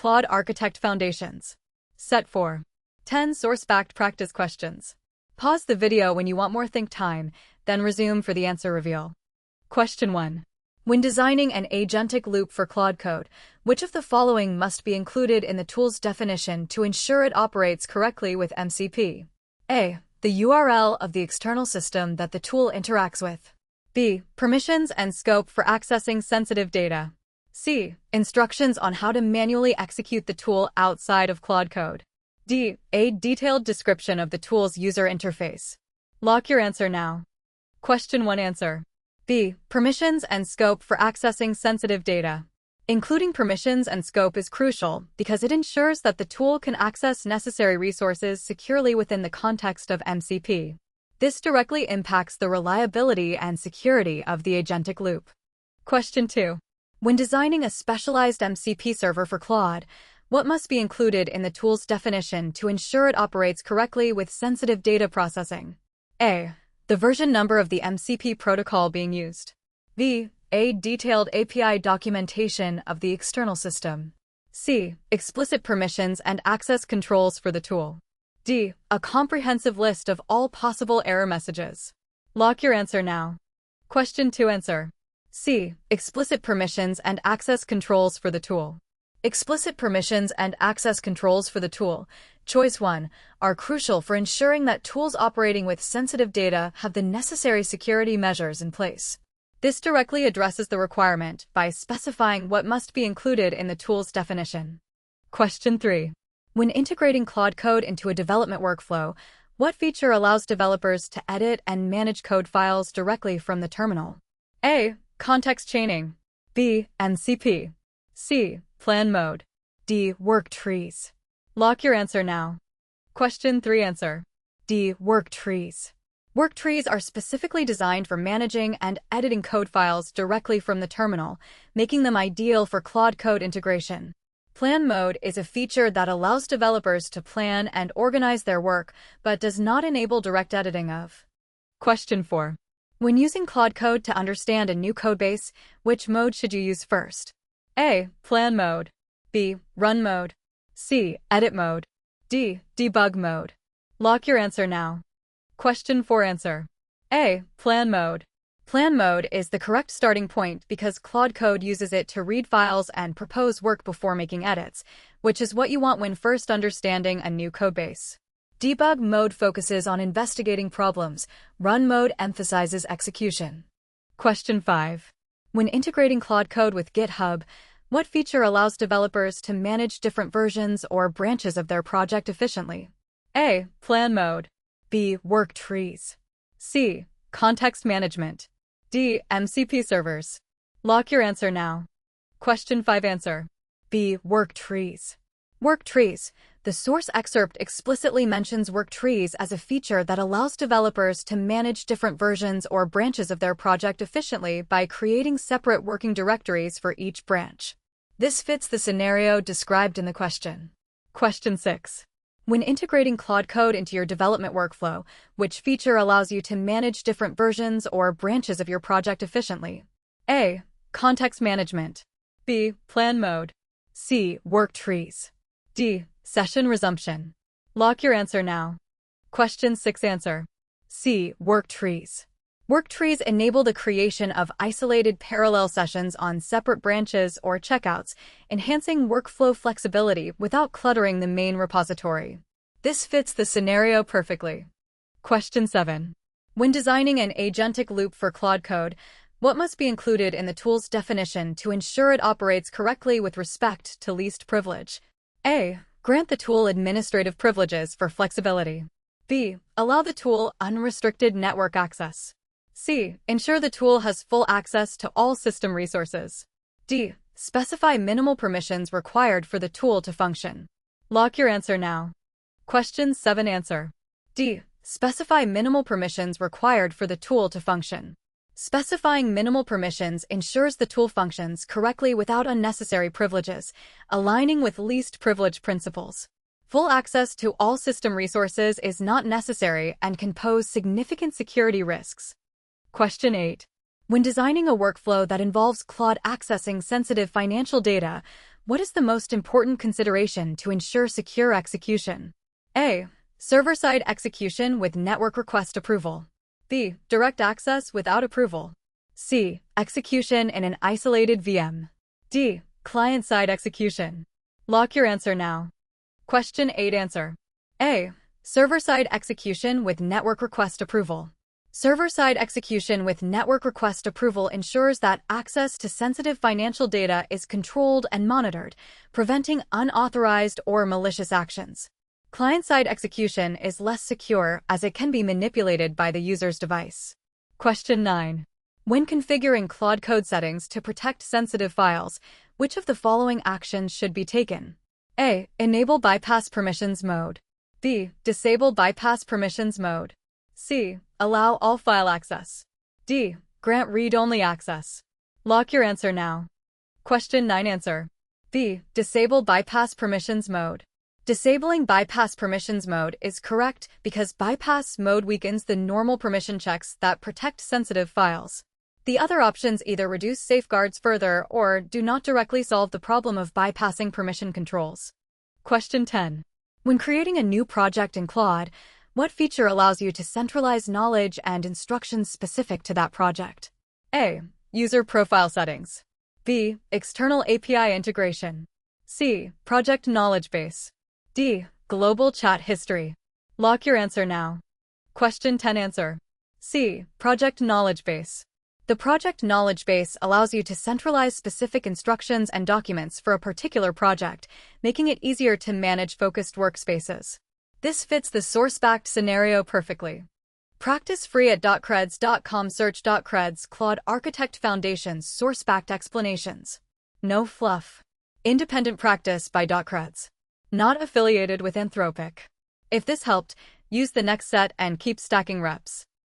Claude Architect Foundations. Set 4. 10 source-backed practice questions. Pause the video when you want more think time, then resume for the answer reveal. Question 1. When designing an agentic loop for Claude Code, which of the following must be included in the tool's definition to ensure it operates correctly with MCP? A. The URL of the external system that the tool interacts with. B. Permissions and scope for accessing sensitive data. C. Instructions on how to manually execute the tool outside of Claude Code. D. A detailed description of the tool's user interface. Lock your answer now. Question 1 answer. B. Permissions and scope for accessing sensitive data. Including permissions and scope is crucial because it ensures that the tool can access necessary resources securely within the context of MCP. This directly impacts the reliability and security of the agentic loop. Question 2. When designing a specialized MCP server for Claude, what must be included in the tool's definition to ensure it operates correctly with sensitive data processing? A. The version number of the MCP protocol being used. B. A detailed API documentation of the external system. C. Explicit permissions and access controls for the tool. D. A comprehensive list of all possible error messages. Lock your answer now. Question 2 answer. C. Explicit permissions and access controls for the tool. Explicit permissions and access controls for the tool, choice 1, are crucial for ensuring that tools operating with sensitive data have the necessary security measures in place. This directly addresses the requirement by specifying what must be included in the tool's definition. Question 3. When integrating Claude Code into a development workflow, what feature allows developers to edit and manage code files directly from the terminal? A. Context chaining. B. MCP. C. Plan mode. D. Work trees. Lock your answer now. Question 3 answer. D. Work trees. Work trees are specifically designed for managing and editing code files directly from the terminal, making them ideal for Claude Code integration. Plan mode is a feature that allows developers to plan and organize their work, but does not enable direct editing of. Question 4. When using Claude Code to understand a new codebase, which mode should you use first? A. Plan mode. B. Run mode. C. Edit mode. D. Debug mode. Lock your answer now. Question 4 answer. A. Plan mode. Plan mode is the correct starting point because Claude Code uses it to read files and propose work before making edits, which is what you want when first understanding a new codebase. Debug mode focuses on investigating problems. Run mode emphasizes execution. Question 5. When integrating Claude Code with GitHub, what feature allows developers to manage different versions or branches of their project efficiently? A. Plan mode. B. Work trees. C. Context management. D. MCP servers. Lock your answer now. Question 5 answer. B. Work trees. Work trees. The source excerpt explicitly mentions work trees as a feature that allows developers to manage different versions or branches of their project efficiently by creating separate working directories for each branch. This fits the scenario described in the question. Question 6. When integrating Claude Code into your development workflow, which feature allows you to manage different versions or branches of your project efficiently? A. Context management. B. Plan mode. C. Work trees. D. Session resumption. Lock your answer now. Question 6 answer. C. Work trees. Work trees enable the creation of isolated parallel sessions on separate branches or checkouts, enhancing workflow flexibility without cluttering the main repository. This fits the scenario perfectly. Question 7. When designing an agentic loop for Claude Code, what must be included in the tool's definition to ensure it operates correctly with respect to least privilege? A. Grant the tool administrative privileges for flexibility. B. Allow the tool unrestricted network access. C. Ensure the tool has full access to all system resources. D. Specify minimal permissions required for the tool to function. Lock your answer now. Question 7 answer. D. Specify minimal permissions required for the tool to function. Specifying minimal permissions ensures the tool functions correctly without unnecessary privileges, aligning with least privilege principles. Full access to all system resources is not necessary and can pose significant security risks. Question 8. When designing a workflow that involves Claude accessing sensitive financial data, What is the most important consideration to ensure secure execution? A. Server-side execution with network request approval. B. Direct access without approval. C. Execution in an isolated VM. D. Client-side execution. Lock your answer now. Question 8 answer. A. Server-side execution with network request approval. Server-side execution with network request approval ensures that access to sensitive financial data is controlled and monitored, preventing unauthorized or malicious actions. Client-side execution is less secure as it can be manipulated by the user's device. Question 9. When configuring Claude Code settings to protect sensitive files, which of the following actions should be taken? A. Enable bypass permissions mode. B. Disable bypass permissions mode. C. Allow all file access. D. Grant read-only access. Lock your answer now. Question 9 answer. B. Disable bypass permissions mode. Disabling bypass permissions mode is correct because bypass mode weakens the normal permission checks that protect sensitive files. The other options either reduce safeguards further or do not directly solve the problem of bypassing permission controls. Question 10. When creating a new project in Claude, what feature allows you to centralize knowledge and instructions specific to that project? A. User profile settings. B. External API integration. C. Project knowledge base. D. Global chat history. Lock your answer now. Question 10 answer. C. Project knowledge base. The project knowledge base allows you to centralize specific instructions and documents for a particular project, making it easier to manage focused workspaces. This fits the source-backed scenario perfectly. Practice free at dotCreds.com. Search dotCreds Claude Architect Foundations source-backed explanations. No fluff. Independent practice by dotCreds. Not affiliated with Anthropic. If this helped, use the next set and keep stacking reps.